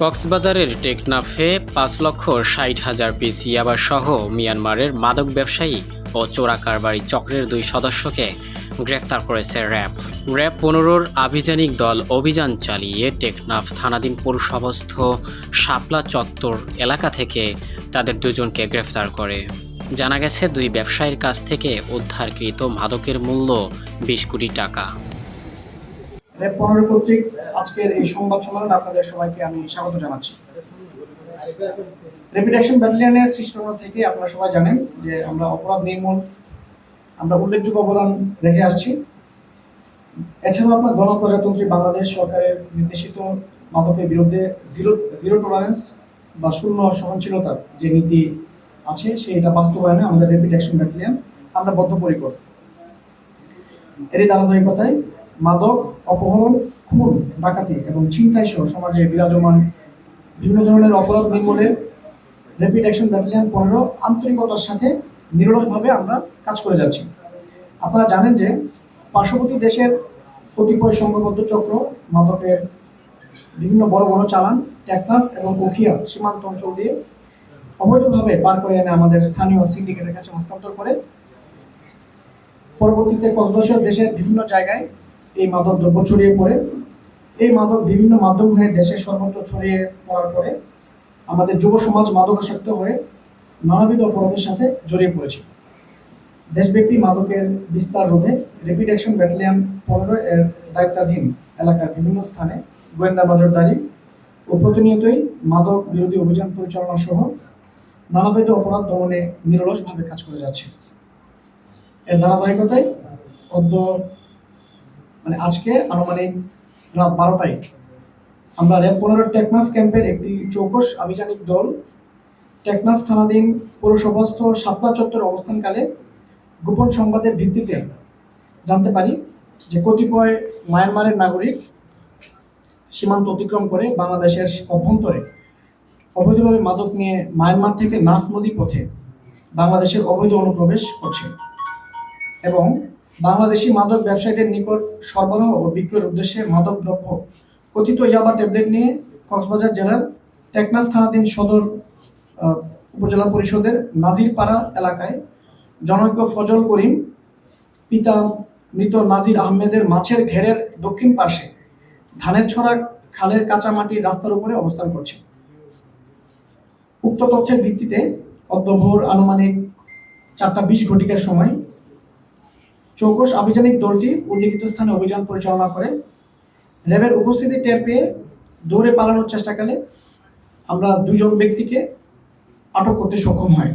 কক্সবাজারের টেকনাফে ৫,৬০,০০০ পিস ইয়াবাসহ মিয়ানমারের মাদক ব্যবসায়ী ও চোরা কারবারি চক্রের ২ সদস্যকে গ্রেফতার করেছে র্যাব। র্যাব ১৫-র আভিযানিক দল অভিযান চালিয়ে টেকনাফ থানাধীন পৌরসভাস্থ শাপলা চত্বর এলাকা থেকে তাদের দুজনকে গ্রেফতার করে। জানা গেছে, ২ ব্যবসায়ীর কাছ থেকে উদ্ধারকৃত মাদকের মূল্য ২০ কোটি টাকা। র্যাব ১৫ কর্তৃক আজকের এই সংবাদ সম্মেলনে আপনাদের সবাইকে আমি স্বাগত জানাচ্ছি। র্যাপিড অ্যাকশন ব্যাটালিয়নের সৃষ্টিকরণ থেকে আপনারা সবাই জানেন যে আমরা অপরাধ নির্মূল উল্লেখযোগ্য অবদান রেখে আসছি। এছাড়াও আপনার গণপ্রজাতন্ত্রী বাংলাদেশ সরকারের নির্দেশিত মাদকের বিরুদ্ধে জিরো টলারেন্স বা শূন্য সহনশীলতার যে নীতি আছে সেটা বাস্তবায়নে আমাদের র্যাপিড অ্যাকশন ব্যাটালিয়ন আমরা বদ্ধপরিকর। এরই ধারাবাহিকতায় মাদক, অপহরণ, খুন, ডাকাতি এবং ছিনতাই সহ সমাজে বিরাজমান বিভিন্ন ধরনের অপরাধ নির্মূলে র্যাপিড অ্যাকশন ব্যাটালিয়ন ১৫ আন্তরিকতার সাথে নিরলসভাবে আমরা কাজ করে যাচ্ছি। আপনারা জানেন যে পার্শ্ববর্তী দেশের কতিপয় সংঘবদ্ধ চক্র মাদকের বিভিন্ন বড় বড় চালান টেকনাফ এবং উখিয়া সীমান্ত অঞ্চল দিয়ে অবৈধভাবে পার করে এনে আমাদের স্থানীয় সিন্ডিকেটের কাছে হস্তান্তর করে পরবর্তীতে কক্সবাজার দেশের বিভিন্ন জায়গায় এই মাদক দ্রব্য ছড়িয়ে পড়ে। এই মাদক বিভিন্ন মাধ্যম হয়ে দেশের সর্বত্র ছড়িয়ে পড়ার পরে আমাদের যুব সমাজ মাদকাসক্ত হয়ে নানাবিধ অপরাধের সাথে জড়িয়ে পড়েছে। দেশব্যাপী মাদকের বিস্তার রোধে র্যাপিড অ্যাকশন ব্যাটালিয়ন ১৫ এর দায়িত্বাধীন এলাকার বিভিন্ন স্থানে গোয়েন্দা নজরদারি ও প্রতিনিয়তই মাদক বিরোধী অভিযান পরিচালনা সহ নানাবিধ অপরাধ দমনে নিরলসভাবে কাজ করে যাচ্ছে। এর ধারাবাহিকতায় আজকে আনুমানিক রাত ১২টায় আমরা র্যাব ১৫ টেকনাফ ক্যাম্পের একটি চৌকস আভিযানিক দল টেকনাফ থানাধীন পৌরসভাস্থ শাপলা চত্বর অবস্থানকালে গোপন সংবাদের ভিত্তিতে জানতে পারি যে কতিপয় মায়ানমারের নাগরিক সীমান্ত অতিক্রম করে বাংলাদেশের অভ্যন্তরে অবৈধভাবে মাদক নিয়ে মায়ানমার থেকে নাফ নদী পথে বাংলাদেশের অবৈধ অনুপ্রবেশ করছে এবং বাংলাদেশি মাদক ব্যবসায়ীদের নিকট সরবরাহ ও বিক্রয়ের উদ্দেশ্যে মাদক দ্রব্য কথিত ইয়াবা ট্যাবলেট নিয়ে কক্সবাজার জেলার টেকনাফ থানাধীন সদর উপজেলা পরিষদের নাজিরপাড়া এলাকায় জনৈক ফজল করিম পিতা মৃত নাজির আহমেদের মাছের ঘেরের দক্ষিণ পাশে ধানের ছড়া খালের কাঁচা মাটির রাস্তার উপরে অবস্থান করছে। উক্ত তথ্যের ভিত্তিতে ভোর আনুমানিক ৪টা ২০ ঘটিকার সময় চৌকস আভিযানিক দলটি উল্লিখিত স্থানে অভিযান পরিচালনা করে র্যাবের উপস্থিতি টের পেয়ে দৌড়ে পালানোর চেষ্টাকালে আমরা ২ জন ব্যক্তিকে আটক করতে সক্ষম হয়।